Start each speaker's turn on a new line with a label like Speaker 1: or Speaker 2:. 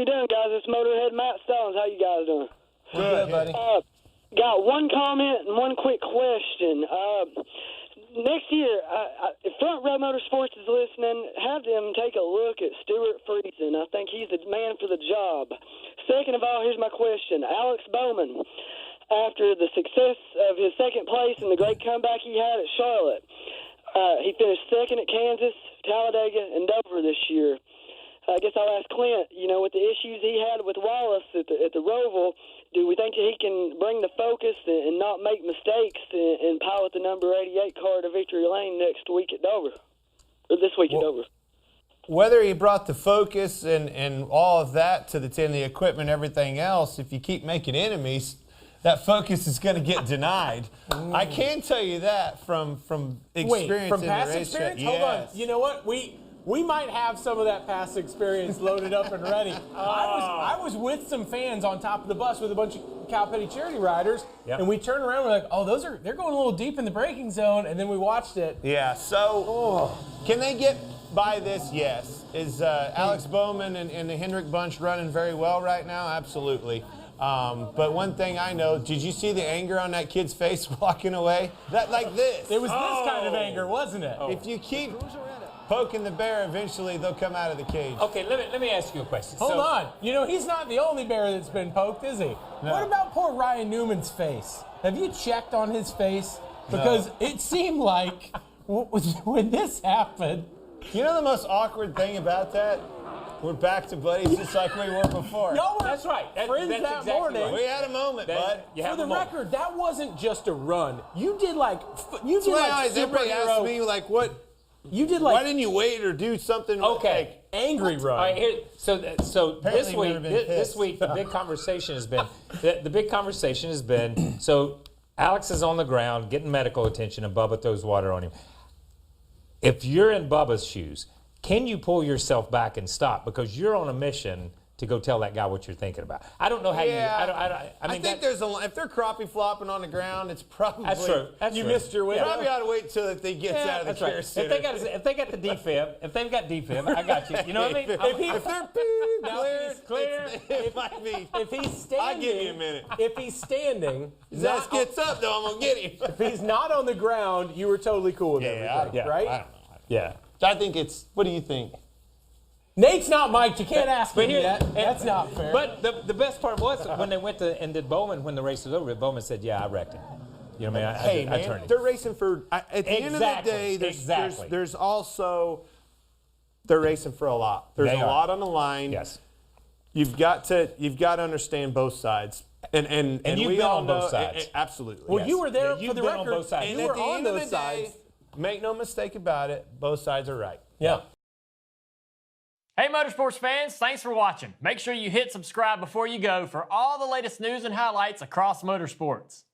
Speaker 1: you doing, guys? It's Motorhead Matt Stones. How you guys doing?
Speaker 2: Good, buddy.
Speaker 1: Got one comment and one quick question. Next year, if Front Row Motorsports is listening, have them take a look at Stuart Friesen. I think he's the man for the job. Second of all, here's my question. Alex Bowman, after the success of his second place and the great comeback he had at Charlotte, he finished second at Kansas, Talladega, and Dover this year. I guess I'll ask Clint, with the issues he had with Wallace at the Roval, do we think he can bring the focus and not make mistakes and pilot the number 88 car to victory lane next week at Dover? Or this week at Dover?
Speaker 2: Whether he brought the focus and all of that to the equipment and everything else, if you keep making enemies, that focus is going to get denied. I can tell you that from experience.
Speaker 3: From
Speaker 2: in
Speaker 3: past
Speaker 2: the race
Speaker 3: experience?
Speaker 2: track.
Speaker 3: Hold on. You know what? We might have some of that past experience loaded up and ready. I was with some fans on top of the bus with a bunch of Cal Petty charity riders, and we turned around and we're like, oh, they're going a little deep in the braking zone, and then we watched it.
Speaker 2: Yeah, so can they get by this? Yes. Is Alex Bowman and the Hendrick bunch running very well right now? Absolutely. But one thing I know, did you see the anger on that kid's face walking away? Like this.
Speaker 3: It was this kind of anger, wasn't it?
Speaker 2: If you keep poking the bear, eventually they'll come out of the cage.
Speaker 4: Okay, let me ask you a question.
Speaker 3: Hold on. He's not the only bear that's been poked, is he? No. What about poor Ryan Newman's face? Have you checked on his face? Because it seemed like when this happened.
Speaker 2: You know the most awkward thing about that? We're back to buddies just like we were before.
Speaker 3: No,
Speaker 4: that's right.
Speaker 3: Friends
Speaker 4: that's
Speaker 3: that
Speaker 4: exactly
Speaker 3: morning.
Speaker 4: Right.
Speaker 2: We had a moment, bud.
Speaker 3: For the record, that wasn't just a run. You did like
Speaker 2: everybody asks me like, what?
Speaker 3: You did like.
Speaker 2: Why didn't you wait or do something?
Speaker 4: Okay,
Speaker 3: angry run.
Speaker 4: All right, so this week the big conversation has been so Alex is on the ground getting medical attention and Bubba throws water on him. If you're in Bubba's shoes, can you pull yourself back and stop because you're on a mission to go tell that guy what you're thinking about? I don't know how you. I
Speaker 2: think there's if they're crappie flopping on the ground, it's probably
Speaker 4: that's true.
Speaker 2: You missed your window. You probably ought to wait till they get out of the care center.
Speaker 4: If they got the defib, if they've got defib, I got you. You know what I mean?
Speaker 2: If they're clear, it might be.
Speaker 3: If he's standing,
Speaker 2: I'll give you a minute.
Speaker 3: If he's standing,
Speaker 2: his ass gets up though, I'm gonna get him.
Speaker 3: If he's not on the ground, you were totally cool with everything, right?
Speaker 2: I don't know. Yeah. I think it's. What do you think?
Speaker 3: Nate's not mic'd. You can't ask him yet. That's not fair.
Speaker 4: But the best part was when they went to and did Bowman when the race was over. Bowman said, "Yeah, I wrecked him." You know what I mean? I turned him.
Speaker 2: They're racing for. At the end of the day, there's also they're racing for a lot. There's a lot on the line.
Speaker 4: Yes.
Speaker 2: You've got to understand both sides. And
Speaker 4: you've
Speaker 2: we
Speaker 4: been
Speaker 2: all
Speaker 4: on
Speaker 2: know
Speaker 4: both sides.
Speaker 2: Absolutely.
Speaker 3: Well, you were there for the record.
Speaker 4: On both sides.
Speaker 2: And
Speaker 3: you
Speaker 2: at
Speaker 3: were
Speaker 2: the
Speaker 3: on
Speaker 2: end of
Speaker 3: those
Speaker 2: the day,
Speaker 3: sides.
Speaker 2: make no mistake about it, both sides are right.
Speaker 3: Yeah.
Speaker 5: Hey Motorsports fans, thanks for watching. Make sure you hit subscribe before you go for all the latest news and highlights across motorsports.